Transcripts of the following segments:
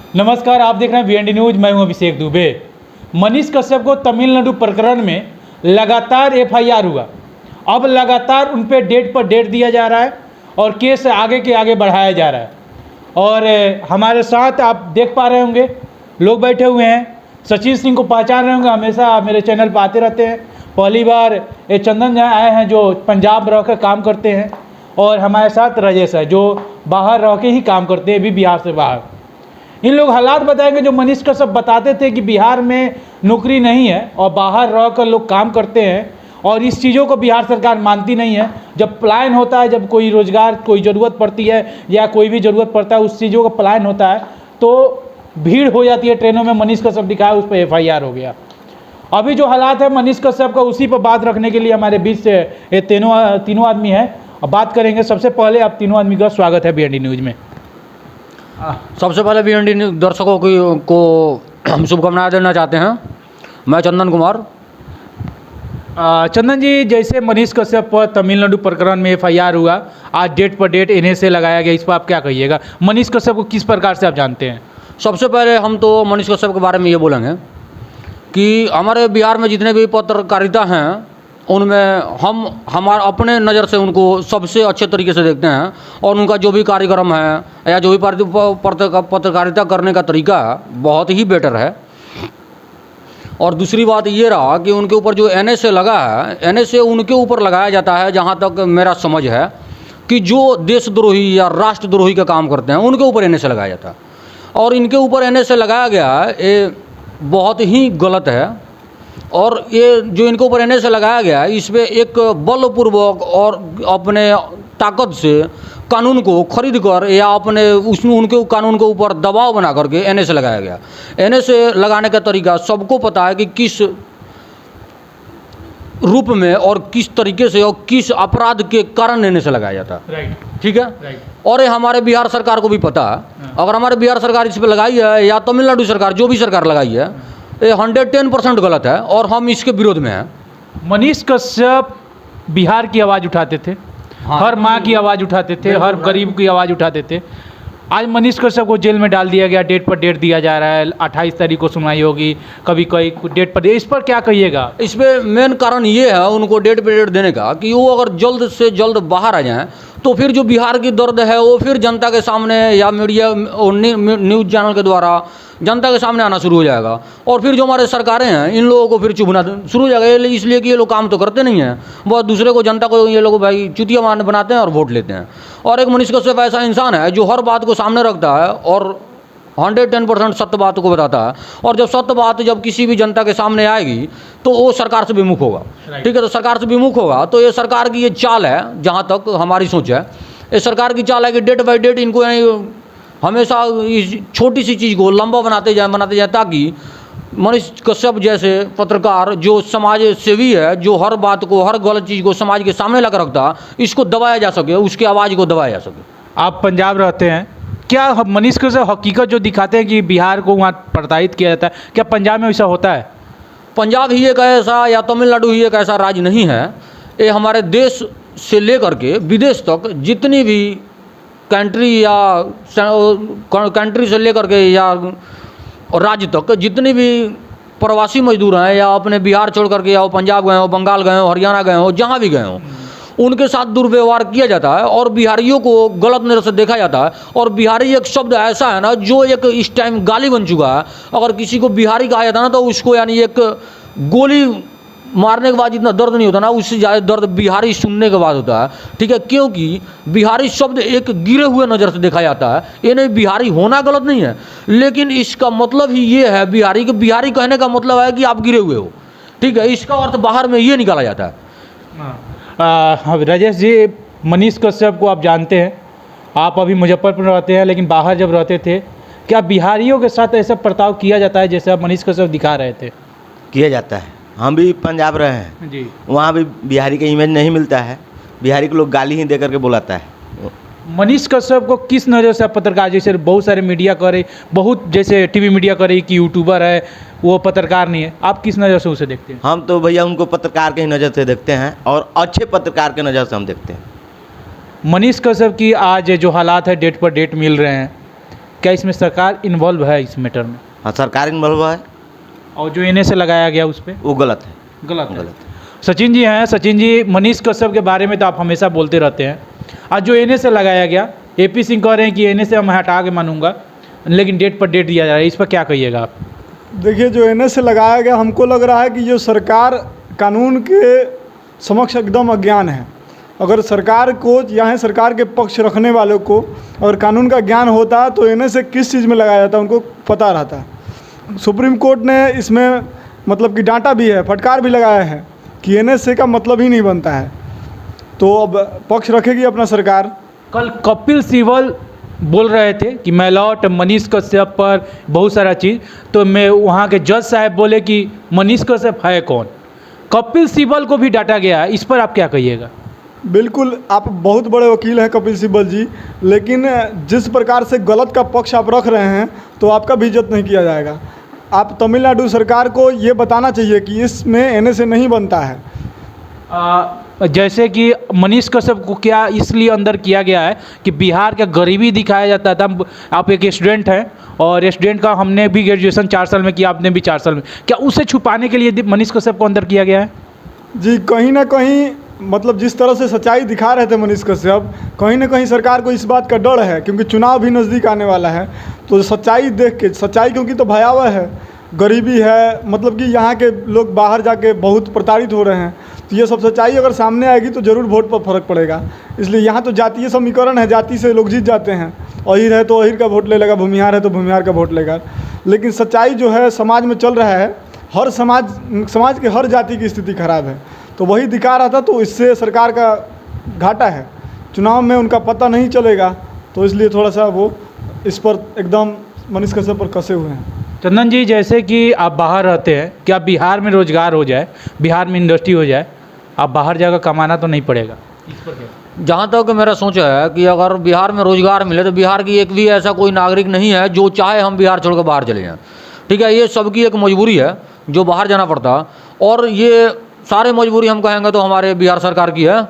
नमस्कार, आप देख रहे हैं वीएनडी न्यूज। मैं हूं अभिषेक दुबे। मनीष कश्यप को तमिलनाडु प्रकरण में लगातार एफआईआर हुआ। अब लगातार उन पे डेट पर डेट दिया जा रहा है और केस आगे के आगे बढ़ाया जा रहा है। और हमारे साथ आप देख पा रहे होंगे लोग बैठे हुए हैं। सचिन सिंह को पहचान रहे होंगे, हमेशा मेरे चैनल पर आते रहते हैं। पहली बार ये चंदन झा आए हैं जो पंजाब रह कर काम करते हैं, और हमारे साथ राजेश है जो बाहर रह के ही काम करते हैं, भी बिहार से बाहर। इन लोग हालात बताएंगे जो मनीष कश्यप बताते थे कि बिहार में नौकरी नहीं है और बाहर रह कर लोग काम करते हैं, और इस चीज़ों को बिहार सरकार मानती नहीं है। जब प्लान होता है, जब कोई रोजगार कोई ज़रूरत पड़ती है या कोई भी ज़रूरत पड़ता है, उस चीज़ों का प्लान होता है तो भीड़ हो जाती है ट्रेनों में। मनीष कश्यप दिखाया, उस पर एफआईआर हो गया। अभी जो हालात है मनीष कश्यप का, उसी पर बात रखने के लिए हमारे बीच से ये तीनों आदमी हैं और बात करेंगे। सबसे पहले आप तीनों आदमी का स्वागत है वीएनडी न्यूज़ में। सबसे पहले वीएनडी दर्शकों को हम शुभकामनाएं देना चाहते हैं। मैं चंदन कुमार। चंदन जी, जैसे मनीष कश्यप पर तमिलनाडु प्रकरण में एफआईआर हुआ, आज डेट पर डेट इन्हें से लगाया गया, इस पर आप क्या कहिएगा? मनीष कश्यप को किस प्रकार से आप जानते हैं? सबसे पहले हम तो मनीष कश्यप के बारे में ये बोलेंगे कि हमारे बिहार में जितने भी पत्रकारिता हैं उनमें हम हमारे अपने नज़र से उनको सबसे अच्छे तरीके से देखते हैं, और उनका जो भी कार्यक्रम है या जो भी पत्रकारिता करने का तरीका है बहुत ही बेटर है। और दूसरी बात ये रहा कि उनके ऊपर जो एनएसए लगा है, एनएसए उनके ऊपर लगाया जाता है, जहाँ तक मेरा समझ है कि जो देशद्रोही या राष्ट्रद्रोही का काम करते हैं उनके ऊपर एनएसए लगाया जाता है, और इनके ऊपर एनएसए लगाया गया है ये बहुत ही गलत है। और ये जो इनके ऊपर एनएसए लगाया गया है, इस पर एक बलपूर्वक और अपने ताकत से कानून को खरीद कर या अपने उसमें उनके कानून के ऊपर दबाव बना करके एनएसए लगाया गया। एनएसए लगाने का तरीका सबको पता है कि किस रूप में और किस तरीके से और किस अपराध के कारण एनएसए लगाया जाता है। राइट, ठीक है। राइट। और ये हमारे बिहार सरकार को भी पता है। अगर हमारे बिहार सरकार इस पर लगाई है या तमिलनाडु सरकार, जो भी सरकार लगाई है, ये 110% गलत है और हम इसके विरोध में हैं। मनीष कश्यप बिहार की आवाज़ उठाते थे, हाँ, हर माँ की आवाज़ उठाते थे, हर गरीब की आवाज़ उठाते थे। आज मनीष कश्यप को जेल में डाल दिया गया, डेट पर डेट दिया जा रहा है, 28 तारीख को सुनवाई होगी, कभी कोई डेट पर। इस पर क्या कहिएगा? इस पर मेन कारण ये है उनको डेट पे डेट देने का कि वो अगर जल्द से जल्द बाहर आ जाएं तो फिर जो बिहार की दर्द है वो फिर जनता के सामने या मीडिया न्यूज़ चैनल के द्वारा जनता के सामने आना शुरू हो जाएगा, और फिर जो हमारे सरकारें हैं इन लोगों को फिर चुभना शुरू हो जाएगा। इसलिए कि ये लोग काम तो करते नहीं हैं, बहुत दूसरे को, जनता को ये लोग भाई चुतिया मान बनाते हैं और वोट लेते हैं। और एक मनीष कश्यप ऐसा इंसान है जो हर बात को सामने रखता है और 110% सत्य बात को बताता है, और जब सत्य बात जब किसी भी जनता के सामने आएगी तो वो सरकार से विमुख होगा। ठीक है, तो सरकार से विमुख होगा तो ये सरकार की ये चाल है, जहाँ तक हमारी सोच है ये सरकार की चाल है कि डेट बाई डेट इनको हमेशा इस छोटी सी चीज़ को लंबा बनाते जाए ताकि मनीष कश्यप जैसे पत्रकार जो समाज सेवी है, जो हर बात को, हर गलत चीज़ को समाज के सामने लाकर रखता है, इसको दबाया जा सके, उसकी आवाज़ को दबाया जा सके। आप पंजाब रहते हैं, क्या मनीष कश्यप हकीकत जो दिखाते हैं कि बिहार को वहाँ प्रताड़ित किया जाता है, क्या पंजाब में ऐसा होता है? पंजाब ही एक ऐसा या तमिलनाडु ही एक ऐसा राज्य नहीं है। ये हमारे देश से लेकर के विदेश तक जितनी भी कंट्री या कंट्री से लेकर के या राज्य तक जितने भी प्रवासी मजदूर हैं, या अपने बिहार छोड़ करके या वो पंजाब गए हो, बंगाल गए हो, हरियाणा गए हो, जहाँ भी गए हो, उनके साथ दुर्व्यवहार किया जाता है और बिहारियों को गलत नज़र से देखा जाता है। और बिहारी एक शब्द ऐसा है ना जो एक इस टाइम गाली बन चुका है। अगर किसी को बिहारी कहा जाता है ना तो उसको यानी एक गोली मारने के बाद जितना दर्द नहीं होता ना, उससे ज़्यादा दर्द बिहारी सुनने के बाद होता है। ठीक है, क्योंकि बिहारी शब्द एक गिरे हुए नज़र से देखा जाता है। ये नहीं, बिहारी होना गलत नहीं है, लेकिन इसका मतलब ही ये है बिहारी के, बिहारी कहने का मतलब है कि आप गिरे हुए हो। ठीक है, इसका अर्थ बाहर में ये निकाला जाता है। राजेश जी, मनीष कश्यप को आप जानते हैं, आप अभी मुजफ्फरपुर रहते हैं, लेकिन बाहर जब रहते थे, क्या बिहारियों के साथ ऐसा बर्ताव किया जाता है जैसे आप मनीष कश्यप दिखा रहे थे? किया जाता है। हम भी पंजाब रहे हैं जी, वहाँ भी बिहारी का इमेज नहीं मिलता है, बिहारी को लोग गाली ही दे करके बुलाता है। मनीष कश्यप को किस नज़र से आप पत्रकार, जैसे बहुत सारे मीडिया करे, बहुत जैसे टीवी मीडिया करे कि यूट्यूबर है वो पत्रकार नहीं है, आप किस नज़र से उसे देखते हैं? हम तो भैया उनको पत्रकार के ही नज़र से देखते हैं और अच्छे पत्रकार के नज़र से हम देखते हैं। मनीष कश्यप की आज जो हालात है डेट पर डेट मिल रहे हैं, क्या इसमें सरकार इन्वॉल्व है इस मैटर में? हाँ, सरकार इन्वॉल्व है, और जो NA से लगाया गया उस पर वो गलत है। गलत है। गलत। सचिन जी हैं। सचिन जी, मनीष कश्यप के बारे में तो आप हमेशा बोलते रहते हैं। आज जो NA से लगाया गया, AP सिंह कह रहे हैं कि NA से मैं हटा के मानूंगा, लेकिन डेट पर डेट दिया जा रहा है, इस पर क्या कहिएगा आप? देखिए, जो NA से लगाया गया, हमको लग रहा है कि जो सरकार कानून के समक्ष एकदम अज्ञान है। अगर सरकार को, यहाँ सरकार के पक्ष रखने वालों को अगर कानून का ज्ञान होता तो NA से किस चीज़ में लगाया जाता उनको पता रहता। सुप्रीम कोर्ट ने इसमें मतलब कि डांटा भी है, फटकार भी लगाया है कि NA से का मतलब ही नहीं बनता है। तो अब पक्ष रखेगी अपना सरकार। कल कपिल सिब्बल बोल रहे थे कि मैं लौट मनीष कश्यप पर बहुत सारा चीज़, तो मैं वहाँ के जज साहब बोले कि मनीष कश्यप है कौन? कपिल सिब्बल को भी डांटा गया है, इस पर आप क्या कहिएगा? बिल्कुल, आप बहुत बड़े वकील हैं कपिल सिब्बल जी, लेकिन जिस प्रकार से गलत का पक्ष आप रख रहे हैं तो आपका भी इज्जत नहीं किया जाएगा। आप तमिलनाडु सरकार को ये बताना चाहिए कि इसमें NA से नहीं बनता है। जैसे कि मनीष कश्यप को क्या इसलिए अंदर किया गया है कि बिहार का गरीबी दिखाया जाता था। आप एक स्टूडेंट हैं और स्टूडेंट का हमने भी ग्रेजुएशन 4 साल में किया, आपने भी 4 साल में, क्या उसे छुपाने के लिए मनीष कश्यप को अंदर किया गया है? जी, कहीं ना कहीं मतलब जिस तरह से सच्चाई दिखा रहे थे मनीष कश्यप, कहीं ना कहीं सरकार को इस बात का डर है, क्योंकि चुनाव भी नज़दीक आने वाला है। तो सच्चाई देख के, सच्चाई क्योंकि तो भयावह है, गरीबी है, मतलब कि यहाँ के लोग बाहर जाके बहुत प्रताड़ित हो रहे हैं, तो ये सब सच्चाई अगर सामने आएगी तो ज़रूर वोट पर फर्क पड़ेगा। इसलिए यहाँ तो जातीय समीकरण है, जाति से लोग जीत जाते हैं। अहीर है तो अहीर का वोट ले लेगा, भूमिहार है तो भूमिहार का वोट लेगा। लेकिन सच्चाई जो है समाज में चल रहा है, हर समाज के हर जाति की स्थिति खराब है, तो वही दिखा रहा था। तो इससे सरकार का घाटा है, चुनाव में उनका पता नहीं चलेगा, तो इसलिए थोड़ा सा वो इस पर एकदम मनीष कश्यप पर कसे हुए हैं। चंदन जी, जैसे कि आप बाहर रहते हैं, क्या बिहार में रोजगार हो जाए, बिहार में इंडस्ट्री हो जाए, आप बाहर जाकर कमाना तो नहीं पड़ेगा? इस पर क्या? जहाँ तक मेरा सोच है कि अगर बिहार में रोज़गार मिले तो बिहार की एक भी ऐसा कोई नागरिक नहीं है जो चाहे हम बिहार छोड़कर बाहर चले जाएँ। ठीक है, ये सबकी एक मजबूरी है जो बाहर जाना पड़ता, और ये सारे मजबूरी हम कहेंगे तो हमारे बिहार सरकार की है।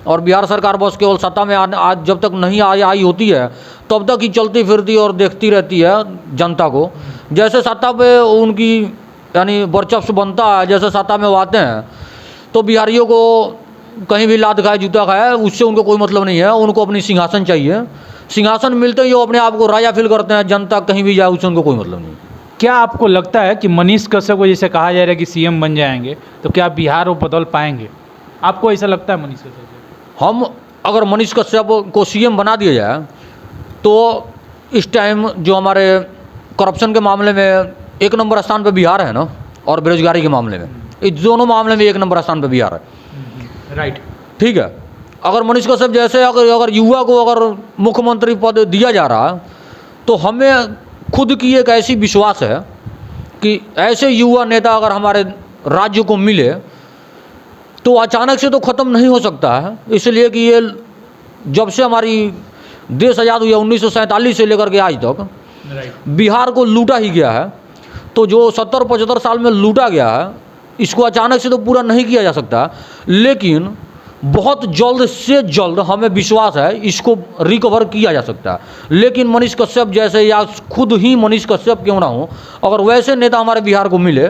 और बिहार सरकार बस केवल सत्ता में आज जब तक नहीं आई होती है तब तक ही चलती फिरती और देखती रहती है जनता को। जैसे सत्ता पे उनकी यानी वर्चस्व बनता है, जैसे सत्ता में वो आते हैं तो बिहारियों को कहीं भी लात खाए जूता खाए उससे उनको कोई मतलब नहीं है। उनको अपनी सिंहासन चाहिए, सिंहासन मिलते ही वो अपने आप को राजा फील करते हैं। जनता कहीं भी जाए उससे उनको कोई मतलब नहीं। क्या आपको लगता है कि मनीष कश्यप को जैसे कहा जा रहा है कि CM बन जाएंगे, तो क्या बिहार वो बदल पाएंगे? आपको ऐसा लगता है मनीष कश्यप? हम अगर मनीष कश्यप को CM बना दिया जाए तो इस टाइम जो हमारे करप्शन के मामले में 1 नंबर स्थान पे बिहार है ना, और बेरोजगारी के मामले में, इस दोनों मामले में 1 नंबर स्थान पे बिहार है। राइट, ठीक है, अगर मनीष कश्यप जैसे अगर युवा को अगर मुख्यमंत्री पद दिया जा रहा है तो हमें खुद की एक ऐसी विश्वास है कि ऐसे युवा नेता अगर हमारे राज्य को मिले तो अचानक से तो ख़त्म नहीं हो सकता है। इसलिए कि ये जब से हमारी देश आज़ाद हुआ 1947 से लेकर के आज तक बिहार को लूटा ही गया है। तो जो 70-75 साल में लूटा गया है इसको अचानक से तो पूरा नहीं किया जा सकता, लेकिन बहुत जल्द से जल्द हमें विश्वास है इसको रिकवर किया जा सकता है। लेकिन मनीष कश्यप जैसे, या खुद ही मनीष कश्यप क्यों ना हो, अगर वैसे नेता हमारे बिहार को मिले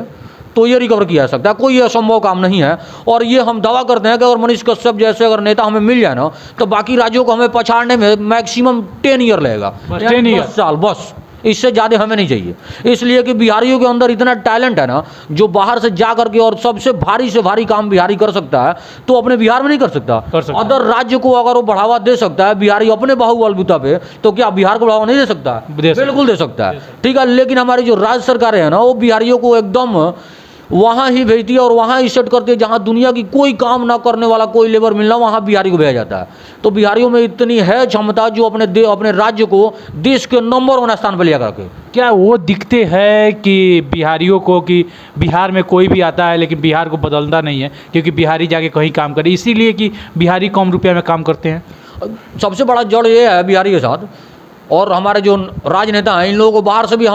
तो ये रिकवर किया जा सकता है। कोई असंभव काम नहीं है। और ये हम दावा करते हैं कि अगर मनीष कश्यप जैसे अगर नेता हमें मिल जाए ना तो बाकी राज्यों को हमें पछाड़ने में मैक्सिमम 10 ईयर लगेगा, 10 साल, बस इससे ज़्यादा हमें नहीं चाहिए। इसलिए कि बिहारियों के अंदर इतना टैलेंट है ना, जो बाहर से जा करके और सबसे भारी से भारी काम बिहारी कर सकता है तो अपने बिहार में नहीं कर सकता। अदर राज्य को अगर वो बढ़ावा दे सकता है बिहारी अपने बाहुबलबूता पे, तो क्या बिहार को बढ़ावा नहीं दे सकता? बिल्कुल दे सकता है। ठीक है, लेकिन हमारी जो राज्य सरकारें हैं ना वो बिहारियों को एकदम वहाँ ही भेजती है और वहाँ ही सेट करती है जहाँ दुनिया की कोई काम ना करने वाला कोई लेबर मिलना, वहाँ बिहारी को भेजा जाता है। तो बिहारियों में इतनी है क्षमता जो अपने राज्य को देश के नंबर 1 स्थान पर लिया करके। क्या वो दिखते हैं कि बिहारियों को कि बिहार में कोई भी आता है लेकिन बिहार को बदलता नहीं है, क्योंकि बिहारी जाके कहीं काम करे, इसीलिए कि बिहारी कम रुपया में काम करते हैं? सबसे बड़ा जड़ ये है बिहारी के साथ, और हमारे जो राजनेता हैं इन लोगों को बाहर से भी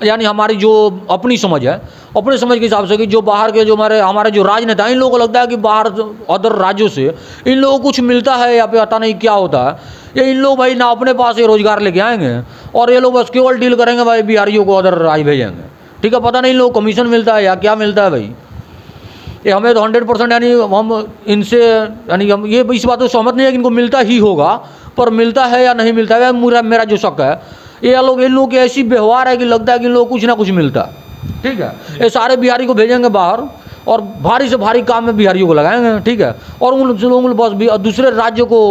यानी हमारी जो अपनी समझ है, अपने समझ के हिसाब से कि जो बाहर के जो हमारे जो राजनेता हैं इन लोगों को लगता है कि बाहर अदर राज्यों से इन लोगों को कुछ मिलता है या फिर पता नहीं क्या होता है। ये इन लोग भाई ना अपने पास ये रोजगार लेके आएंगे और ये लोग बस केवल डील करेंगे भाई बिहारियों को अदर राज्य भेजेंगे। ठीक है, पता नहीं इन लोग कमीशन मिलता है या क्या मिलता है भाई। ये हमें तो 100% यानी हम इनसे यानी हम ये इस बात को सहमत नहीं है कि इनको मिलता ही होगा, पर मिलता है या नहीं मिलता है मेरा जो शक है, ये लोग इन लोगों की ऐसी व्यवहार है कि लगता है कि इन लोगों को कुछ ना कुछ मिलता है। ठीक है, ये सारे बिहारी को भेजेंगे बाहर और भारी से भारी काम में बिहारियों को लगाएंगे। ठीक है, और उन लोगों बस दूसरे राज्यों को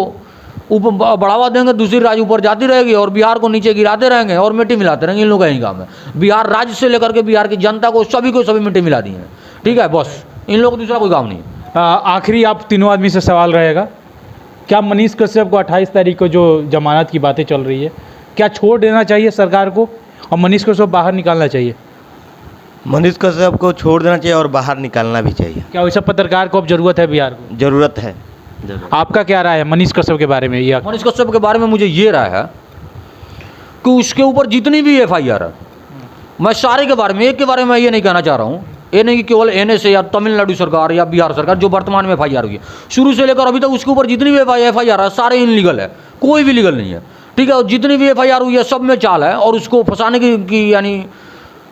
ऊपर बढ़ावा देंगे, दूसरी राज्य ऊपर जाती रहेगी और बिहार को नीचे गिराते रहेंगे और मिट्टी मिलाते रहेंगे। इन लोगों का यही काम है, बिहार राज्य से लेकर के बिहार की जनता को सभी मिट्टी मिला दी है। ठीक है, बस इन लोगों को दूसरा कोई काम नहीं। आखिरी आप तीनों आदमी से सवाल रहेगा, क्या मनीष कश्यप को 28 तारीख को जो जमानत की बातें चल रही है, क्या छोड़ देना चाहिए सरकार को और मनीष कश्यप बाहर निकालना चाहिए? मनीष कश्यप को छोड़ देना चाहिए और बाहर निकालना भी चाहिए। क्या वैसा पत्रकार को अब जरूरत है बिहार को? ज़रूरत है। आपका क्या राय है मनीष कश्यप के बारे में? या मनीष कश्यप के बारे में मुझे ये राय है कि उसके ऊपर जितनी भी FIR है, मैं सारे के बारे में, एक के बारे में ये नहीं कहना चाह रहा हूँ, ये नहीं कि केवल NSA या तमिलनाडु सरकार या बिहार सरकार जो वर्तमान में FIR हुई है, शुरू से लेकर अभी तक उसके ऊपर जितनी भी FIR है सारे इनलीगल है, कोई भी लीगल नहीं है। ठीक है, और जितनी भी FIR हुई है सब में चाल है और उसको फंसाने की यानी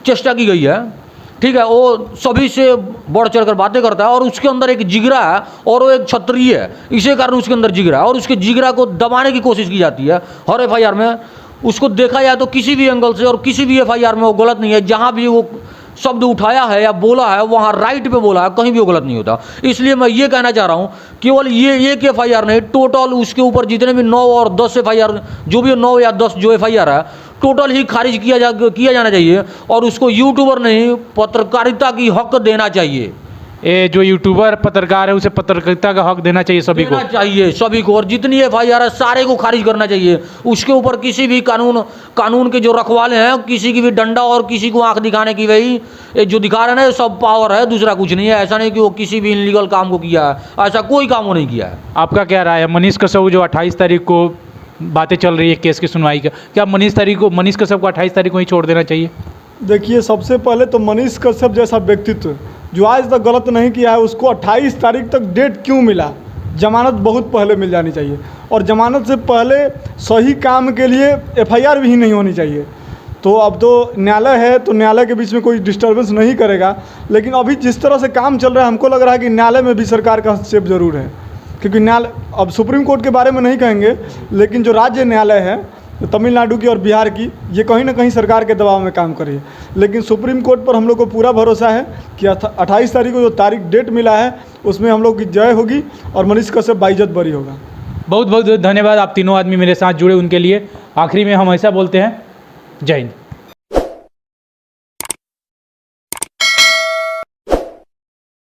चेष्टा की गई है। ठीक है, वो सभी से बढ़ चढ़ कर बातें करता है और उसके अंदर एक जिगरा है और वो एक क्षत्रिय है, इसी कारण उसके अंदर जिगरा है और उसके जिगरा को दबाने की कोशिश की जाती है हर FIR में। उसको देखा जाए तो किसी भी एंगल से और किसी भी FIR में वो गलत नहीं है, जहाँ भी वो शब्द उठाया है या बोला है वहाँ राइट पे बोला है, कहीं भी वो गलत नहीं होता। इसलिए मैं ये कहना चाह रहा हूँ केवल ये एक FIR नहीं, टोटल उसके ऊपर जितने भी 9 और 10 FIR जो भी 9 या 10 जो FIR है टोटल ही खारिज किया जाना चाहिए और उसको यूट्यूबर नहीं पत्रकारिता की हक देना चाहिए। ये जो यूट्यूबर पत्रकार है उसे पत्रकारिता का हक देना चाहिए सभी को और जितनी FIR है सारे को खारिज करना चाहिए। उसके ऊपर किसी भी कानून के जो रखवाले हैं किसी की भी डंडा और किसी को आंख दिखाने की वही ये जो दिखा रहे हैं ना सब पावर है, दूसरा कुछ नहीं है। ऐसा नहीं कि वो किसी भी इनलीगल काम को किया है, ऐसा कोई काम वो नहीं किया है। आपका क्या राय है मनीष कश्यप जो 28 तारीख को बातें चल रही है केस की सुनवाई का, क्या मनीष कश्यप को 28 तारीख को ही छोड़ देना चाहिए? देखिए, सबसे पहले तो मनीष कश्यप जैसा व्यक्तित्व जो आज तक गलत नहीं किया है उसको 28 तारीख तक डेट क्यों मिला? जमानत बहुत पहले मिल जानी चाहिए और जमानत से पहले सही काम के लिए FIR भी नहीं होनी चाहिए। तो अब तो न्यायालय है तो न्यायालय के बीच में कोई डिस्टर्बेंस नहीं करेगा, लेकिन अभी जिस तरह से काम चल रहा है हमको लग रहा है कि न्यायालय में भी सरकार का हस्तक्षेप जरूर है, क्योंकि न्यायालय अब सुप्रीम कोर्ट के बारे में नहीं कहेंगे, लेकिन जो राज्य न्यायालय है तो तमिलनाडु की और बिहार की ये कहीं ना कहीं सरकार के दबाव में काम कर रही है। लेकिन सुप्रीम कोर्ट पर हम लोग को पूरा भरोसा है कि 28 तारीख को जो तारीख डेट मिला है उसमें हम लोग की जय होगी और मनीष कश्यप बाइज्जत बरी होगा। बहुत बहुत धन्यवाद आप तीनों आदमी मेरे साथ जुड़े उनके लिए। आखिरी में हम ऐसा बोलते हैं, जय हिंद।